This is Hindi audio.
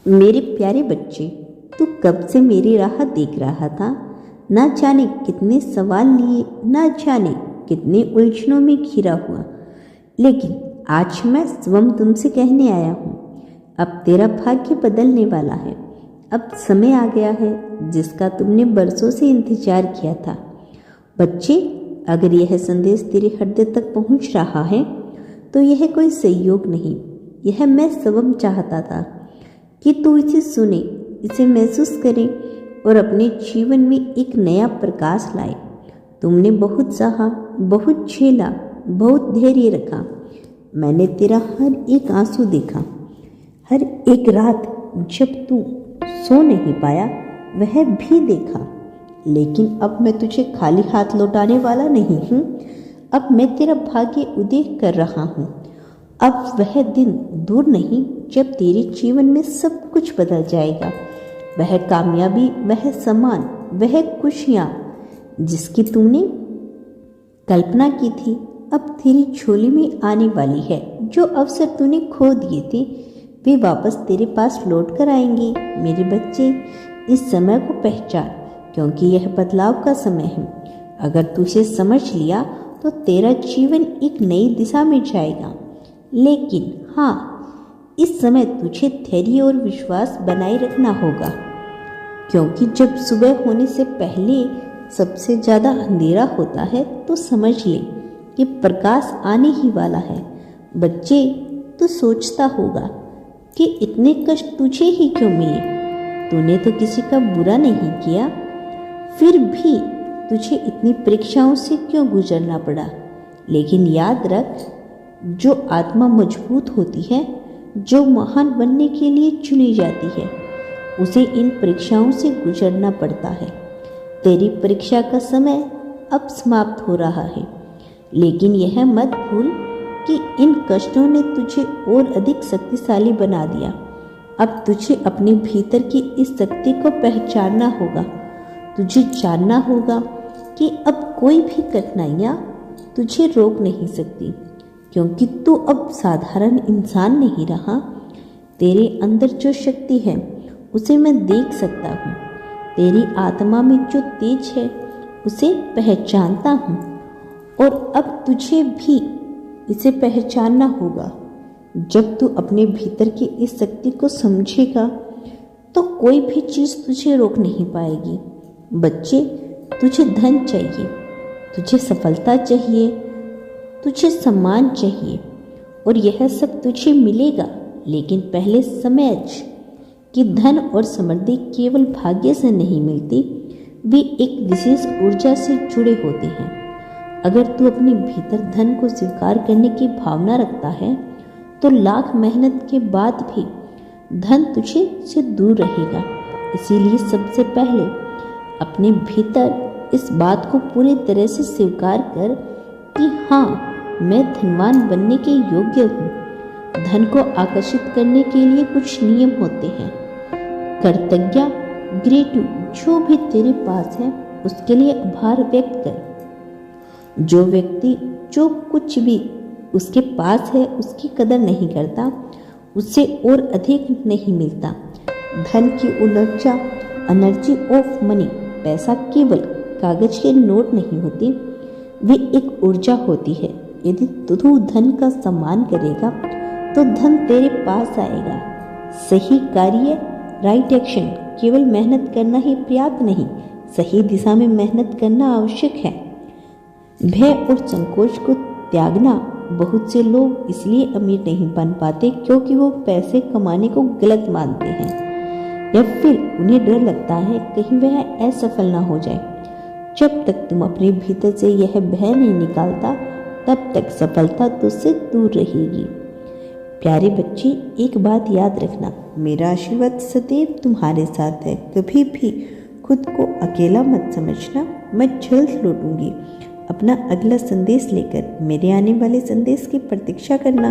मेरे प्यारे बच्चे, तू कब से मेरी राह देख रहा था। ना जाने कितने सवाल लिए, ना जाने कितने उलझनों में घिरा हुआ, लेकिन आज मैं स्वयं तुमसे कहने आया हूँ, अब तेरा भाग्य बदलने वाला है। अब समय आ गया है जिसका तुमने बरसों से इंतजार किया था। बच्चे, अगर यह संदेश तेरे हृदय तक पहुँच रहा है तो यह कोई संयोग नहीं, यह मैं स्वयं चाहता था कि तू इसे सुने, इसे महसूस करे और अपने जीवन में एक नया प्रकाश लाए। तुमने बहुत सहा, बहुत झेला, बहुत धैर्य रखा। मैंने तेरा हर एक आंसू देखा, हर एक रात जब तू सो नहीं पाया वह भी देखा। लेकिन अब मैं तुझे खाली हाथ लौटाने वाला नहीं हूँ। अब मैं तेरा भाग्य उदय कर रहा हूँ। अब वह दिन दूर नहीं जब तेरे जीवन में सब कुछ बदल जाएगा। वह कामयाबी, वह सम्मान, वह खुशियाँ जिसकी तुमने कल्पना की थी अब तेरी झोली में आने वाली है। जो अवसर तूने खो दिए थे वे वापस तेरे पास लौट कर आएंगे। मेरे बच्चे, इस समय को पहचान, क्योंकि यह बदलाव का समय है। अगर तू इसे समझ लिया तो तेरा जीवन एक नई दिशा में जाएगा। लेकिन हाँ, इस समय तुझे धैर्य और विश्वास बनाए रखना होगा, क्योंकि जब सुबह होने से पहले सबसे ज़्यादा अंधेरा होता है तो समझ ले कि प्रकाश आने ही वाला है। बच्चे, तू सोचता होगा कि इतने कष्ट तुझे ही क्यों मिले। तूने तो किसी का बुरा नहीं किया, फिर भी तुझे इतनी परीक्षाओं से क्यों गुजरना पड़ा। लेकिन याद रख, जो आत्मा मजबूत होती है, जो महान बनने के लिए चुनी जाती है, उसे इन परीक्षाओं से गुजरना पड़ता है। तेरी परीक्षा का समय अब समाप्त हो रहा है, लेकिन यह मत भूल कि इन कष्टों ने तुझे और अधिक शक्तिशाली बना दिया। अब तुझे अपने भीतर की इस शक्ति को पहचानना होगा। तुझे जानना होगा कि अब कोई भी कठिनाइयाँ तुझे रोक नहीं सकती, क्योंकि तू अब साधारण इंसान नहीं रहा। तेरे अंदर जो शक्ति है उसे मैं देख सकता हूँ। तेरी आत्मा में जो तेज है उसे पहचानता हूँ, और अब तुझे भी इसे पहचानना होगा। जब तू अपने भीतर की इस शक्ति को समझेगा तो कोई भी चीज़ तुझे रोक नहीं पाएगी। बच्चे, तुझे धन चाहिए, तुझे सफलता चाहिए, तुझे सम्मान चाहिए, और यह सब तुझे मिलेगा। लेकिन पहले समझ कि धन और समृद्धि केवल भाग्य से नहीं मिलती, वे एक विशेष ऊर्जा से जुड़े होते हैं। अगर तू अपने भीतर धन को स्वीकार करने की भावना रखता है तो लाख मेहनत के बाद भी धन तुझे से दूर रहेगा। इसीलिए सबसे पहले अपने भीतर इस बात को पूरी तरह से स्वीकार कर कि हाँ, मैं धनवान बनने के योग्य हूँ। धन को आकर्षित करने के लिए कुछ नियम होते हैं। कृतज्ञता, ग्रेटिट्यूड, जो भी तेरे पास है उसके लिए आभार व्यक्त कर। जो व्यक्ति जो कुछ भी उसके पास है उसकी कदर नहीं करता, उससे और अधिक नहीं मिलता। धन की ऊर्जा, एनर्जी ऑफ मनी, पैसा केवल कागज के नोट नहीं होती, वे एक ऊर्जा होती है। यदि तू धन का सम्मान करेगा तो धन तेरे पास आएगा। सही कार्य, राइट एक्शन, केवल मेहनत करना ही पर्याप्त नहीं, सही दिशा में मेहनत करना आवश्यक है। भय और संकोच को त्यागना। बहुत से लोग इसलिए अमीर नहीं बन पाते क्योंकि वो पैसे कमाने को गलत मानते हैं, या फिर उन्हें डर लगता है कहीं वह असफल ना हो जाए। जब तक तुम अपने भीतर से यह भय नहीं निकालता, तब तक सफलता तुझसे दूर रहेगी। प्यारे बच्चे, एक बात याद रखना, मेरा आशीर्वाद सदैव तुम्हारे साथ है। कभी भी खुद को अकेला मत समझना। मैं जल्द लौटूंगी अपना अगला संदेश लेकर। मेरे आने वाले संदेश की प्रतीक्षा करना।